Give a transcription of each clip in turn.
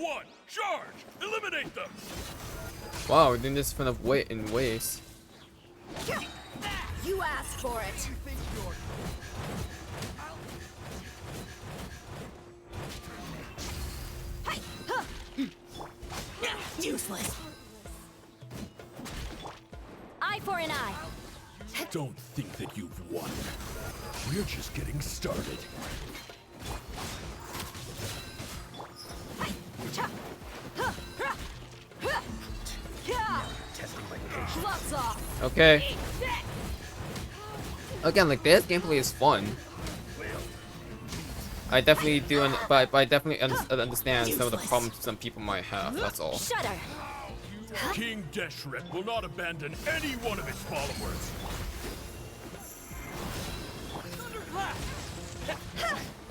one, charge! Eliminate them! Wow, we're doing this in ways. You asked for it. Useless. Eye for an eye. Don't think that you've won. We're just getting started. Gloves off. Okay. Again, like this gameplay is fun. I definitely do, but I definitely understand some of the problems some people might have. That's all. Shudder. King Deshret will not abandon any one of his followers.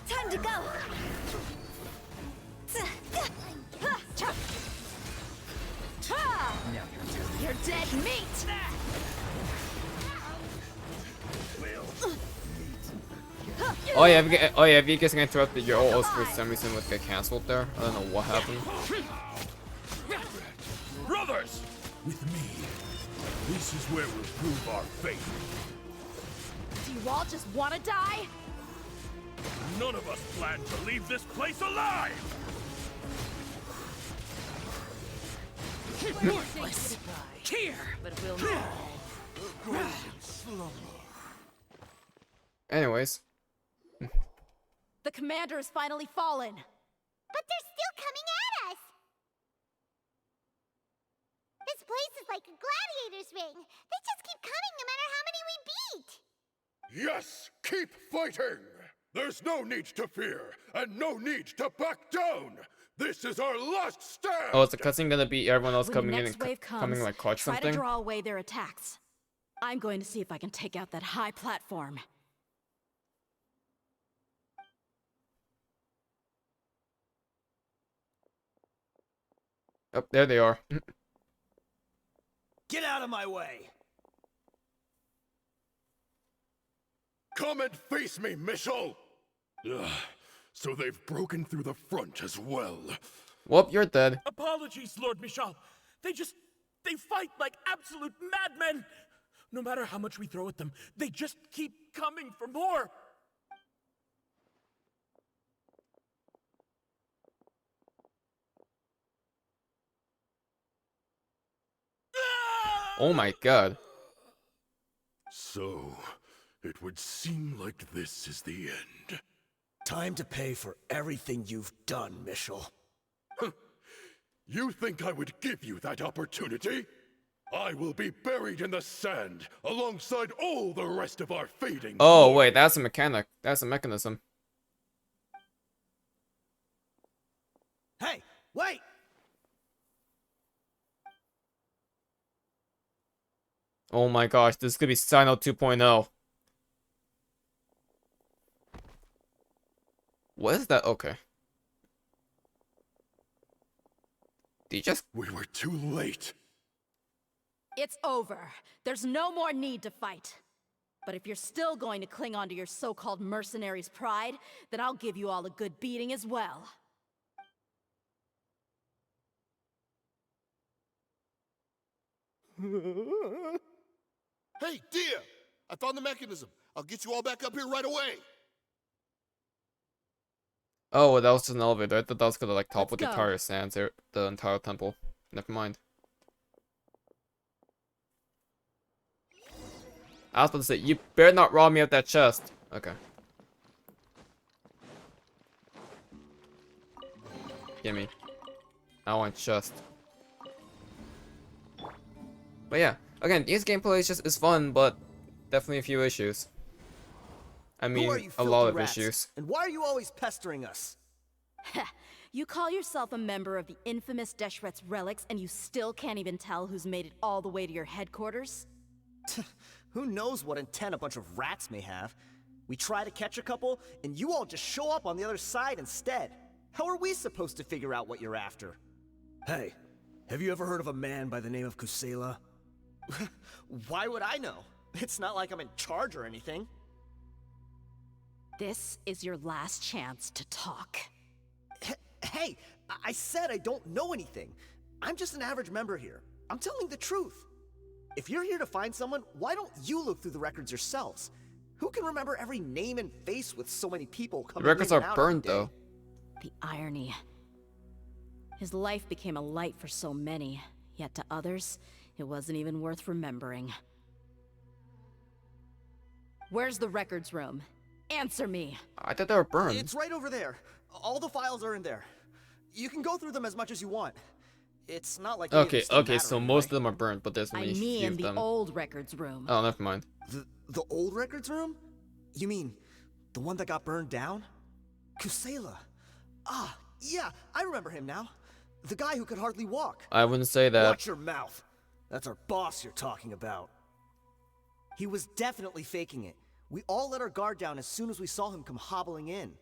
Time to go. You're dead meat. Oh yeah, if you guys can interrupt your OOs for some reason would get cancelled there. I don't know what happened. Brothers, with me, this is where we'll prove our faith. Do you all just want to die? None of us plan to leave this place alive! Worthless. Here. But we'll Anyways, The commander has finally fallen. But they're still coming at us! This place is like a gladiator's ring. They just keep coming no matter how many we beat! Yes, keep fighting! There's no need to fear, and no need to back down! This is our last stand! oh, is the cutscene gonna be everyone else When coming the in next and wave comes, coming like clutch try something? to draw away their attacks. I'm going to see if I can take out that high platform. Oh, there they are. Get out of my way! Come and face me, Michel! Ugh, so they've broken through the front as well. Whoop, you're dead. Apologies, Lord Michal. They fight like absolute madmen. No matter how much we throw at them, they just keep coming for more. Oh my god. So, it would seem like this is the end. Time to pay for everything you've done, Michel. You think I would give you that opportunity? I will be buried in the sand, alongside all the rest of our fading. Oh wait, that's a mechanic. That's a mechanism. Hey, wait! Oh my gosh, this could be Sino 2.0. What is that? Okay. Did you just... We were too late. It's over. There's no more need to fight. But if you're still going to cling on to your so-called mercenary's pride, then I'll give you all a good beating as well. Hey, Dehya! I found the mechanism. I'll get you all back up here right away. Oh, that was just an elevator. I thought that was gonna like topple the Let's entire sands, the entire temple. Never mind. I was about to say, you better not rob me of that chest. Okay. Gimme. I want chest. But yeah, again, this gameplay is fun, but definitely a few issues. I Who mean, are you, a lot filthy of rats? issues. And why are you always pestering us? You call yourself a member of the infamous Deshret's Relics, and you still can't even tell who's made it all the way to your headquarters? Who knows what intent a bunch of rats may have? We try to catch a couple, and you all just show up on the other side instead. How are we supposed to figure out what you're after? Hey, have you ever heard of a man by the name of Kusalya? Why would I know? It's not like I'm in charge or anything. This is your last chance to talk. Hey, I said I don't know anything. I'm just an average member here. I'm telling the truth. If you're here to find someone, why don't you look through the records yourselves? Who can remember every name and face with so many people coming The records in and are out burned every day? though. The irony. His life became a light for so many, yet to others, it wasn't even worth remembering. Where's the records room? Answer me! I thought they were burned. It's right over there. All the files are in there. You can go through them as much as you want. It's not like any of Okay, them still okay, matter so anyway. most of them are burned, but there's I only a few mean of the them. old records room. Oh, never mind. The old records room? You mean the one that got burned down? Kusalya. Ah, yeah, I remember him now. The guy who could hardly walk. I wouldn't say that. Watch your mouth. That's our boss you're talking about. He was definitely faking it. We all let our guard down as soon as we saw him come hobbling in.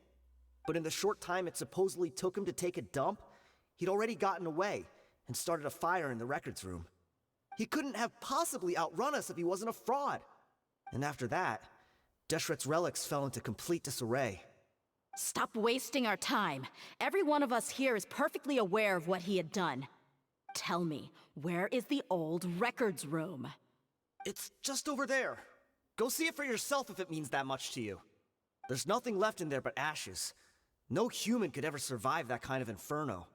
But in the short time it supposedly took him to take a dump, he'd already gotten away and started a fire in the records room. He couldn't have possibly outrun us if he wasn't a fraud. And after that, Deshret's relics fell into complete disarray. Stop wasting our time. Every one of us here is perfectly aware of what he had done. Tell me, where is the old records room? It's just over there. Go see it for yourself if it means that much to you. There's nothing left in there but ashes. No human could ever survive that kind of inferno.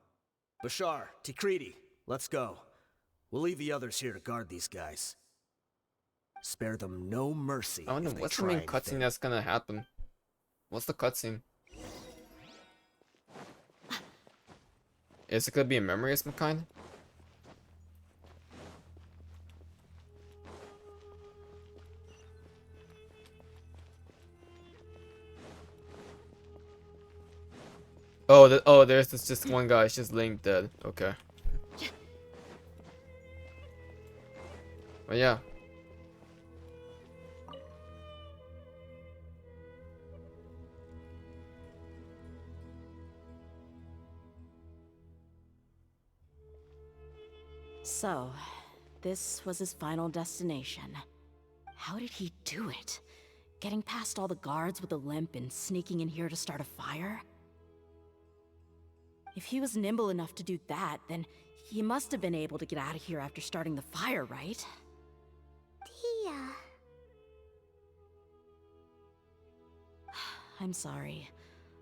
Bashar, Tikriti, let's go. We'll leave the others here to guard these guys. Spare them no mercy. I wonder if they what's the try main anything. cutscene that's gonna happen. What's the cutscene? Is it gonna be a memory of some kind? Oh, there's this just one guy. He's just laying dead. Okay. But yeah. So, this was his final destination. How did he do it? Getting past all the guards with a limp and sneaking in here to start a fire? If he was nimble enough to do that, then he must have been able to get out of here after starting the fire, right? Dehya. I'm sorry.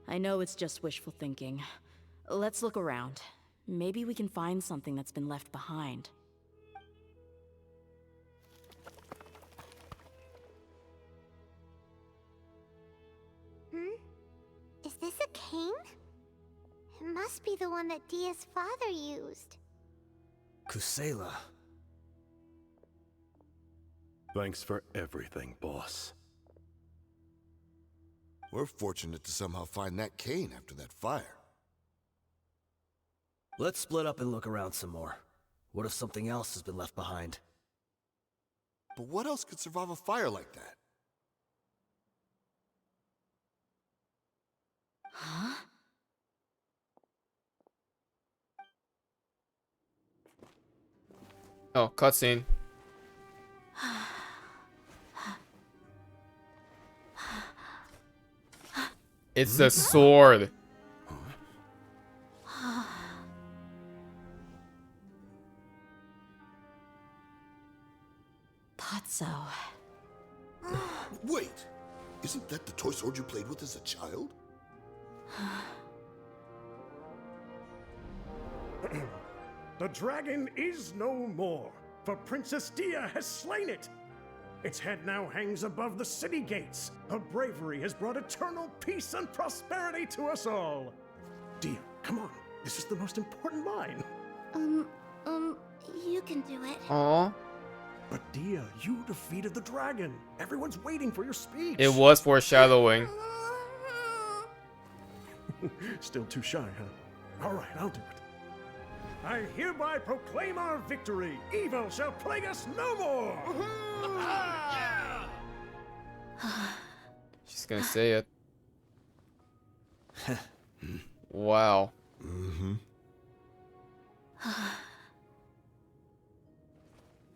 I know it's just wishful thinking. Let's look around. Maybe we can find something that's been left behind. Is this a cane? It must be the one that Dehya's father used. Kusalya. Thanks for everything, boss. We're fortunate to somehow find that cane after that fire. Let's split up and look around some more. What if something else has been left behind? But what else could survive a fire like that? Huh? Oh, cutscene. It's a sword. Potso. Wait! Isn't that the toy sword you played with as a child? The dragon is no more, for Princess Dehya has slain it. Its head now hangs above the city gates. Her bravery has brought eternal peace and prosperity to us all. Dehya, come on. This is the most important line. You can do it. Aww. But Dehya, you defeated the dragon. Everyone's waiting for your speech. It was foreshadowing. Still too shy, huh? All right, I'll do it. I hereby proclaim our victory. Evil shall plague us no more. She's gonna say it. Wow.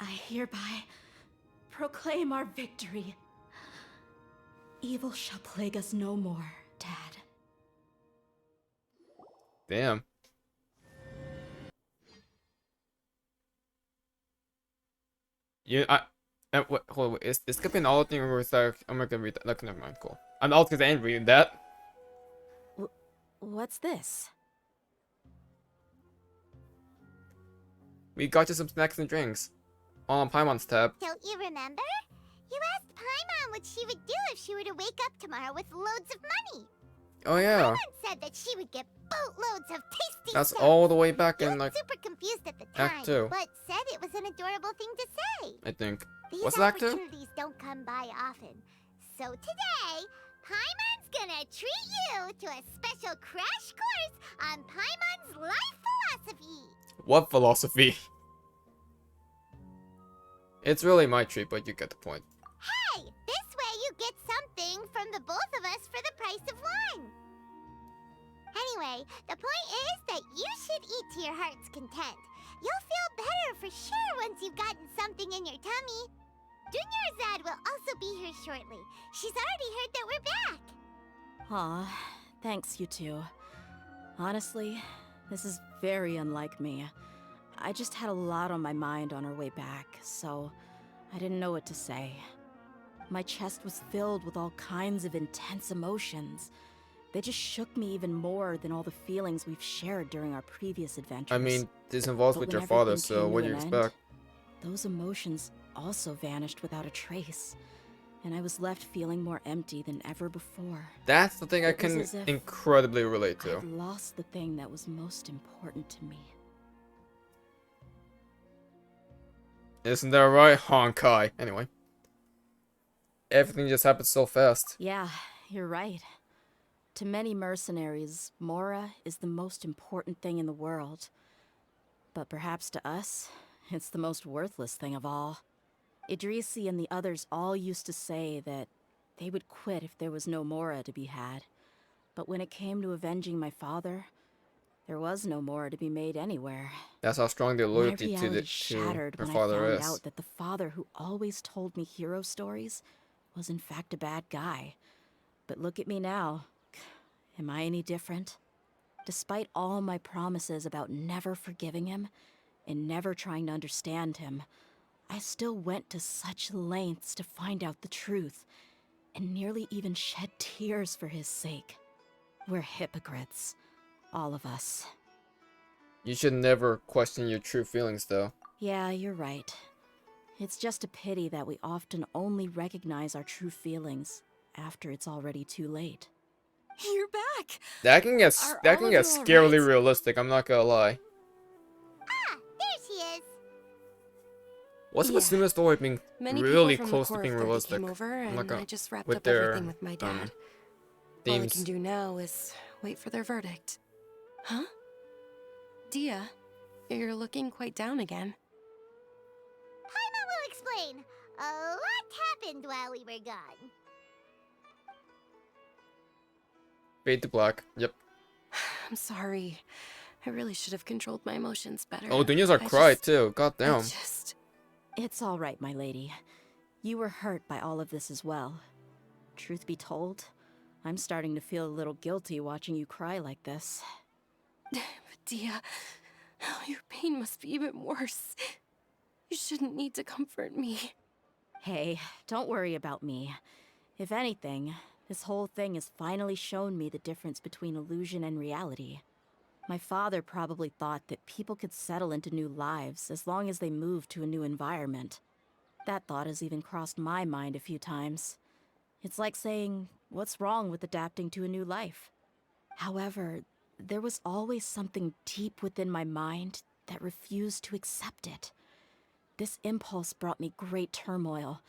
I hereby proclaim our victory. Evil shall plague us no more, Dad. Damn. Hold on, wait, is skipping all the thing or is that, I'm not gonna read that. Look, never mind, cool. I'm out because I ain't reading that. What's this? We got you some snacks and drinks. All on Paimon's tab. Don't you remember? You asked Paimon what she would do if she were to wake up tomorrow with loads of money. Oh yeah. Paimon said that she would get boatloads of tasty That's stuff. all the way back You in were like, super confused at the Act time, 2. but said it was an adorable thing to say. I think. These What's Act 2? opportunities don't come by often. So today, Paimon's gonna treat you to a special crash course on Paimon's life philosophy. What philosophy? It's really my treat, but you get the point. Hey, this way you get something from the both of us for the price of one. Anyway, the point is that you should eat to your heart's content. You'll feel better for sure once you've gotten something in your tummy. Dunyarzad will also be here shortly. She's already heard that we're back. Aw, thanks, you two. Honestly, this is very unlike me. I just had a lot on my mind on our way back, so I didn't know what to say. My chest was filled with all kinds of intense emotions. They just shook me even more than all the feelings we've shared during our previous adventures. I mean, this involves But with when your father, everything so came what to do you an end, expect? those emotions also vanished without a trace, and I was left feeling more empty than ever before. That's the thing I It was can as if incredibly relate to. I'd lost the thing that was most important to me. Isn't that right, Honkai? Anyway. Everything just happened so fast. Yeah, you're right. To many mercenaries, Mora is the most important thing in the world. But perhaps to us, it's the most worthless thing of all. Idrisi and the others all used to say that they would quit if there was no Mora to be had. But when it came to avenging my father, there was no Mora to be made anywhere. That's how strong their My loyalty reality to shattered her when father I found is. out that the father who always told me hero stories was in fact a bad guy. But look at me now. Am I any different? Despite all my promises about never forgiving him and never trying to understand him, I still went to such lengths to find out the truth and nearly even shed tears for his sake. We're hypocrites, all of us. You should never question your true feelings, though. Yeah, you're right. It's just a pity that we often only recognize our true feelings after it's already too late. You're back! That can get Are that all can of get you all scarily right? realistic. I'm not gonna lie. Ah, there she is. What's with Yeah. Sumeru's story being Many really people from close the to core being of 30 realistic? came over, and Like, I just wrapped with up their, everything with my dad. All I themes. can do now is wait for their verdict. Huh? Dehya, you're looking quite down again. Paimon will explain. A lot happened while we were gone. Fade to black. Yep. I'm sorry. I really should have controlled my emotions better. Oh, Dunyarzad I cried just- too. God I damn. just... It's all right, my lady. You were hurt by all of this as well. Truth be told, I'm starting to feel a little guilty watching you cry like this. But Dehya, oh, your pain must be even worse. You shouldn't need to comfort me. Hey, don't worry about me. If anything, this whole thing has finally shown me the difference between illusion and reality. My father probably thought that people could settle into new lives as long as they moved to a new environment. That thought has even crossed my mind a few times. It's like saying, what's wrong with adapting to a new life? However, there was always something deep within my mind that refused to accept it. This impulse brought me great turmoil,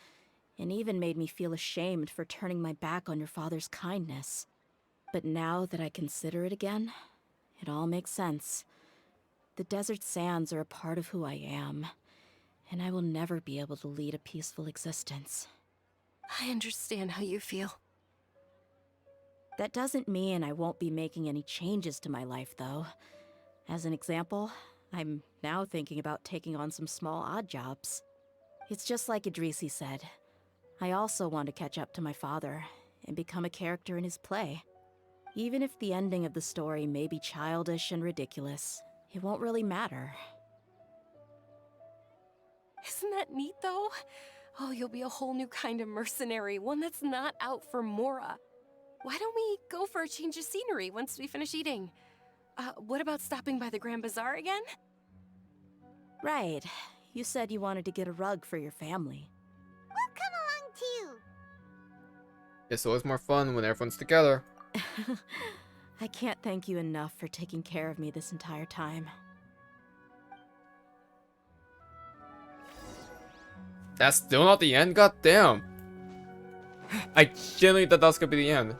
and even made me feel ashamed for turning my back on your father's kindness. But now that I consider it again, it all makes sense. The desert sands are a part of who I am, and I will never be able to lead a peaceful existence. I understand how you feel. That doesn't mean I won't be making any changes to my life, though. As an example, I'm now thinking about taking on some small odd jobs. It's just like Idrisi said. I also want to catch up to my father and become a character in his play. Even if the ending of the story may be childish and ridiculous, it won't really matter. Isn't that neat, though? Oh, you'll be a whole new kind of mercenary, one that's not out for Mora. Why don't we go for a change of scenery once we finish eating? What about stopping by the Grand Bazaar again? Right. You said you wanted to get a rug for your family. We'll come along too. It's always more fun when everyone's together. I can't thank you enough for taking care of me this entire time. That's still not the end? God damn. I genuinely thought that was gonna be the end.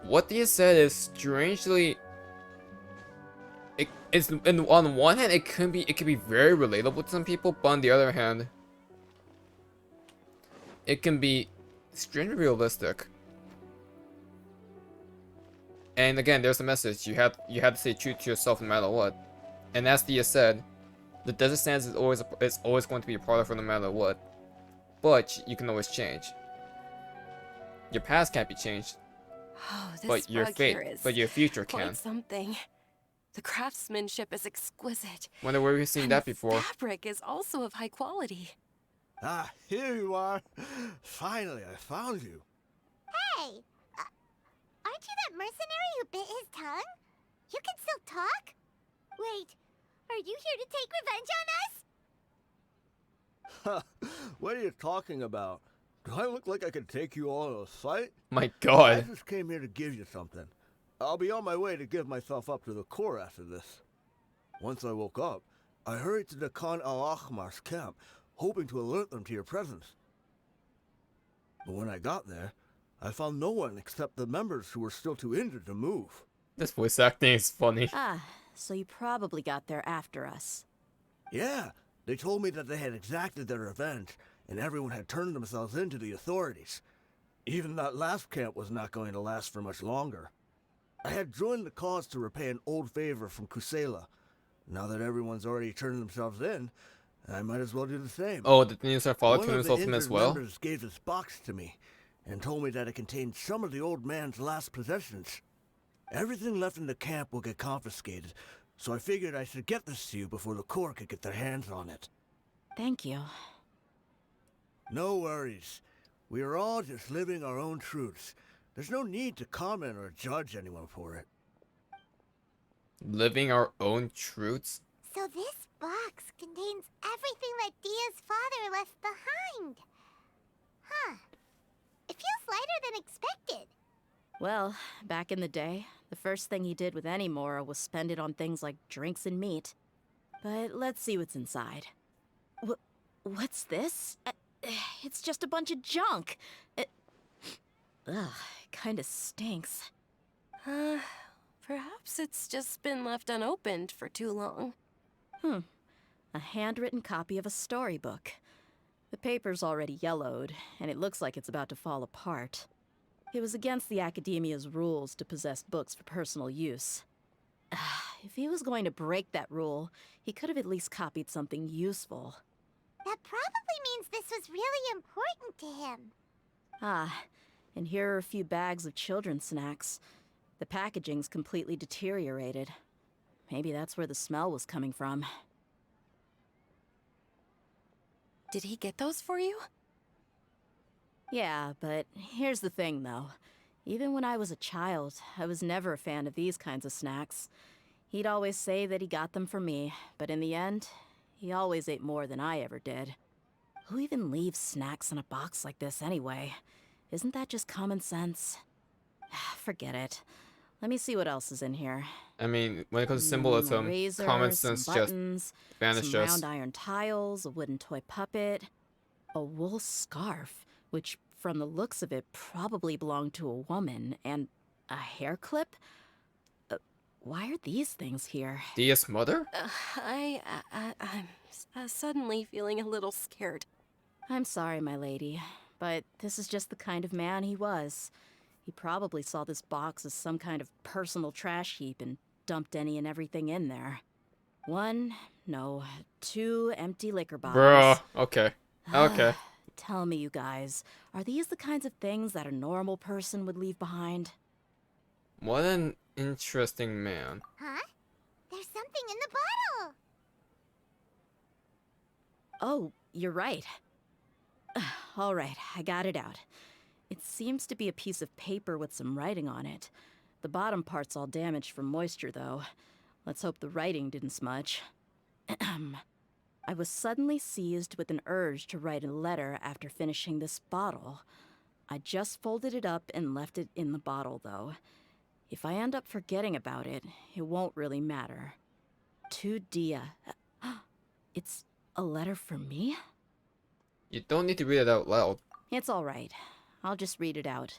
What Dia said is strangely... It's on one hand, it can be very relatable to some people, but on the other hand, it can be strangely realistic. And again, there's a message. You have to stay true to yourself no matter what. And as Dia said, the Desert Sands is always going to be a part of her no matter what. But you can always change. Your past can't be changed, Oh, this but your rug fate, here is but your future quite can. something. The craftsmanship is exquisite. Wonder where we've seen and that the before. fabric is also of high quality. Ah, here you are. Finally, I found you. Hey, aren't you that mercenary who bit his tongue? You can still talk? Wait, are you here to take revenge on us? What are you talking about? Do I look like I could take you all in a fight? My I God. just came here to give you something. I'll be on my way to give myself up to the Corps after this. Once I woke up, I hurried to Dakan Al Ahmar's camp, hoping to alert them to your presence. But when I got there, I found no one except the members who were still too injured to move. This voice acting is funny. Ah, so you probably got there after us. Yeah, they told me that they had exacted their revenge, and everyone had turned themselves in to the authorities. Even that last camp was not going to last for much longer. I had joined the cause to repay an old favor from Kusalya. Now that everyone's already turned themselves in, I might as well do the same. Oh, did the news our father One turn of the himself in as injured well? members gave this box to me, and told me that it contained some of the old man's last possessions. Everything left in the camp will get confiscated, so I figured I should get this to you before the Corps could get their hands on it. Thank you. No worries. We are all just living our own truths. There's no need to comment or judge anyone for it. Living our own truths? So this box contains everything that Dia's father left behind. Huh. It feels lighter than expected. Well, back in the day, the first thing he did with any Mora was spend it on things like drinks and meat. But let's see what's inside. What's this? It's just a bunch of junk. Ugh, it kinda stinks. Perhaps it's just been left unopened for too long. A handwritten copy of a storybook. The paper's already yellowed, and it looks like it's about to fall apart. It was against the Academia's rules to possess books for personal use. If he was going to break that rule, he could have at least copied something useful. That probably means this was really important to him. Ah, and here are a few bags of children's snacks. The packaging's completely deteriorated. Maybe that's where the smell was coming from. Did he get those for you? Yeah, but here's the thing, though. Even when I was a child, I was never a fan of these kinds of snacks. He'd always say that he got them for me, but in the end, he always ate more than I ever did. Who even leaves snacks in a box like this anyway? Isn't that just common sense? Forget it. Let me see what else is in here. I mean, when it comes to symbolism, Razors, common sense some just buttons, vanishes. some round iron tiles, a wooden toy puppet, a wool scarf, which from the looks of it probably belonged to a woman, and a hair clip? Why are these things here? Dia's mother? I'm suddenly feeling a little scared. I'm sorry, my lady, but this is just the kind of man he was. He probably saw this box as some kind of personal trash heap and dumped any and everything in there. 2 empty liquor bottles. Bruh. Okay. Okay. Tell me, you guys, are these the kinds of things that a normal person would leave behind? What an interesting man. Huh? There's something in the bottle! Oh, you're right. Alright, I got it out. It seems to be a piece of paper with some writing on it. The bottom part's all damaged from moisture, though. Let's hope the writing didn't smudge. I was suddenly seized with an urge to write a letter after finishing this bottle. I just folded it up and left it in the bottle, though. If I end up forgetting about it, it won't really matter. To Dehya. It's a letter for me? You don't need to read it out loud. It's alright. I'll just read it out.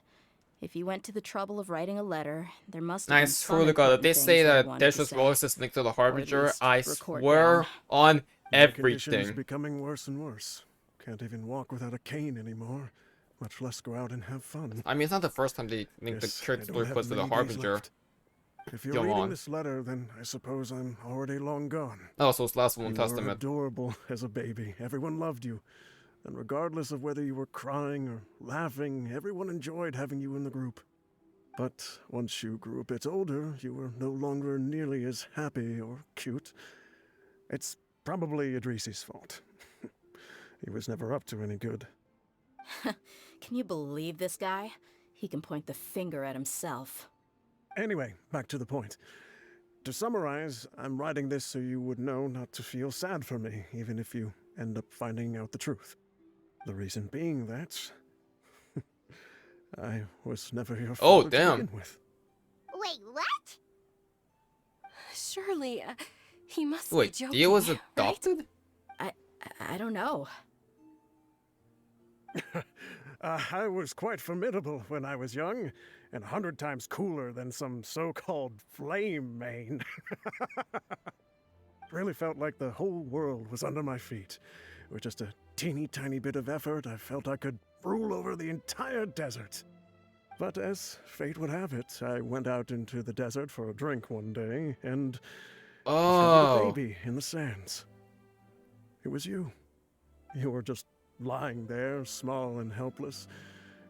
If you went to the trouble of writing a letter, there must have been I some swear to God, if they important say things I that wanted to Deshret's say. voice is linked to the Harbinger, least I record swear down. on My condition is everything. becoming worse and worse. Can't even walk without a cane anymore, much less go out and have fun. I mean, it's not the first time they link Yes, the I character's don't voice have was to the many days Harbinger. left. If you're Go reading on. this letter, then I suppose I'm already long gone. Oh, so it's last one You were Testament. adorable as a baby. Everyone loved you. And regardless of whether you were crying or laughing, everyone enjoyed having you in the group. But once you grew a bit older, you were no longer nearly as happy or cute. It's probably Idrisi's fault. He was never up to any good. Can you believe this guy? He can point the finger at himself. Anyway, back to the point. To summarize, I'm writing this so you would know not to feel sad for me, even if you end up finding out the truth. The reason being that I was never your Oh, father damn. to begin with. Wait, what? Surely, he must Wait, be joking. Dehya was right? adopted? I don't know. I was quite formidable when I was young, and 100 times cooler than some so-called flame main. Really felt like the whole world was under my feet. With just a teeny tiny bit of effort, I felt I could rule over the entire desert. But as fate would have it, I went out into the desert for a drink one day, and discovered a Oh. baby in the sands. It was you. You were just lying there, small and helpless.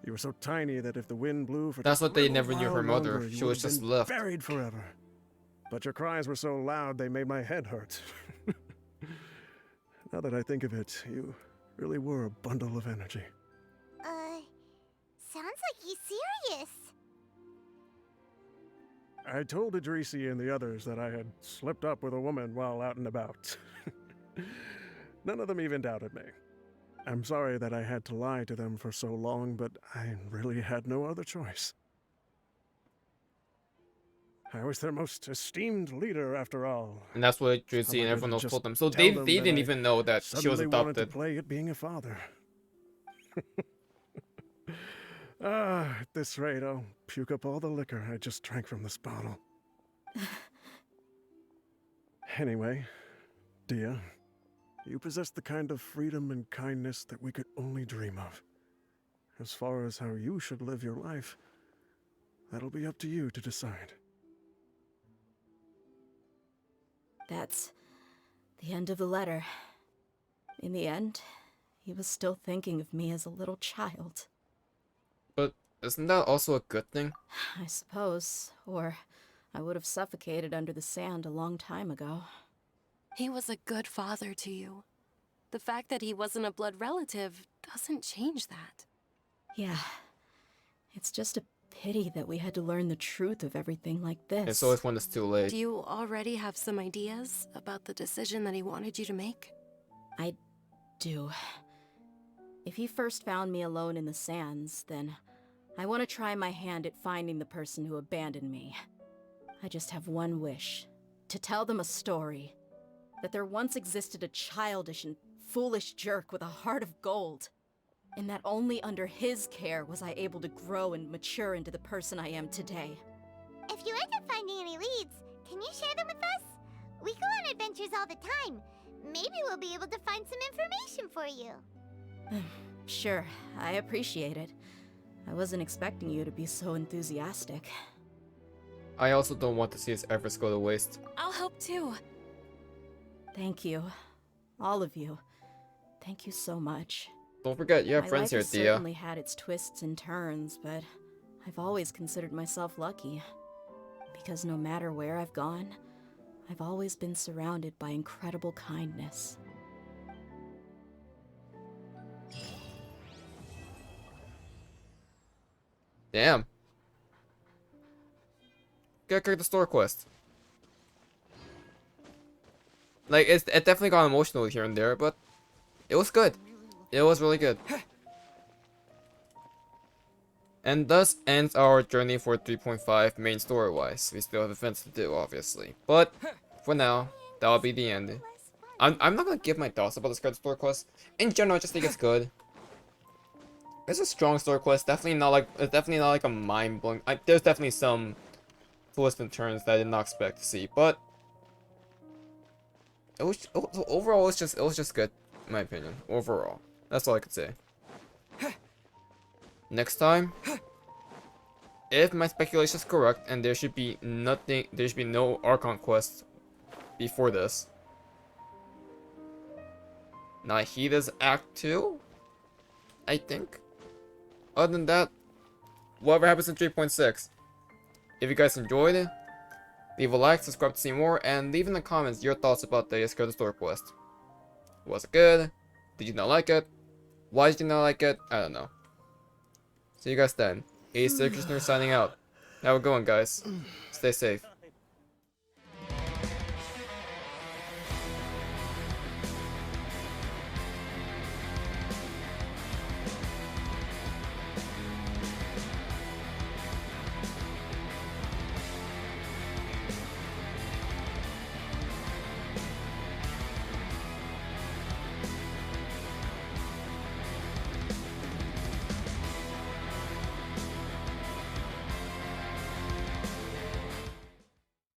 You were so tiny that if the wind blew for That's just what a they little never knew while her mother. longer, She you was would have just been left. buried forever. But your cries were so loud they made my head hurt. Now that I think of it, you really were a bundle of energy. Sounds like he's serious. I told Idrisi and the others that I had slipped up with a woman while out and about. None of them even doubted me. I'm sorry that I had to lie to them for so long, but I really had no other choice. I was their most esteemed leader, after all. And that's what How Tracy and I everyone could else just told them. So tell they them that didn't I even know that she was suddenly wanted to adopted. play at being a father. At this rate, I'll puke up all the liquor I just drank from this bottle. Anyway, Dehya, you possess the kind of freedom and kindness that we could only dream of. As far as how you should live your life, that'll be up to you to decide. That's the end of the letter. In the end, he was still thinking of me as a little child. But isn't that also a good thing? I suppose, or I would have suffocated under the sand a long time ago. He was a good father to you. The fact that he wasn't a blood relative doesn't change that. Yeah, it's just a pity that we had to learn the truth of everything like this. It's always when it's too late. Do you already have some ideas about the decision that he wanted you to make? I do. If he first found me alone in the sands, then I want to try my hand at finding the person who abandoned me. I just have one wish. To tell them a story. That there once existed a childish and foolish jerk with a heart of gold. And that only under his care was I able to grow and mature into the person I am today. If you end up finding any leads, can you share them with us? We go on adventures all the time. Maybe we'll be able to find some information for you. Sure, I appreciate it. I wasn't expecting you to be so enthusiastic. I also don't want to see his efforts go to waste. I'll help too. Thank you. All of you. Thank you so much. Don't forget, you have My friends life here, has Dehya. certainly had its twists and turns, but I've always considered myself lucky. Because no matter where I've gone, I've always been surrounded by incredible kindness. Damn. Gotta carry the store quest. Like, it definitely got emotional here and there, but it was good. It was really good. And thus ends our journey for 3.5 main story-wise. We still have events to do, obviously. But, for now, that'll be the end. I'm not gonna give my thoughts about this story quest. In general, I just think it's good. It's a strong story quest. It's definitely not like a mind-blowing. There's definitely some twists and turns that I did not expect to see, but overall, it was just good, in my opinion. Overall, that's all I could say. Next time, if my speculation is correct, and there should be no Archon quest before this. Nahida's Act 2, I think. Other than that, whatever happens in 3.6. If you guys enjoyed it, leave a like, subscribe to see more, and leave in the comments your thoughts about the ACairconditioner story quest. Was it good? Did you not like it? Why did you not like it? I don't know. See you guys then. ACairconditioner signing out. Have a good one, guys. Stay safe.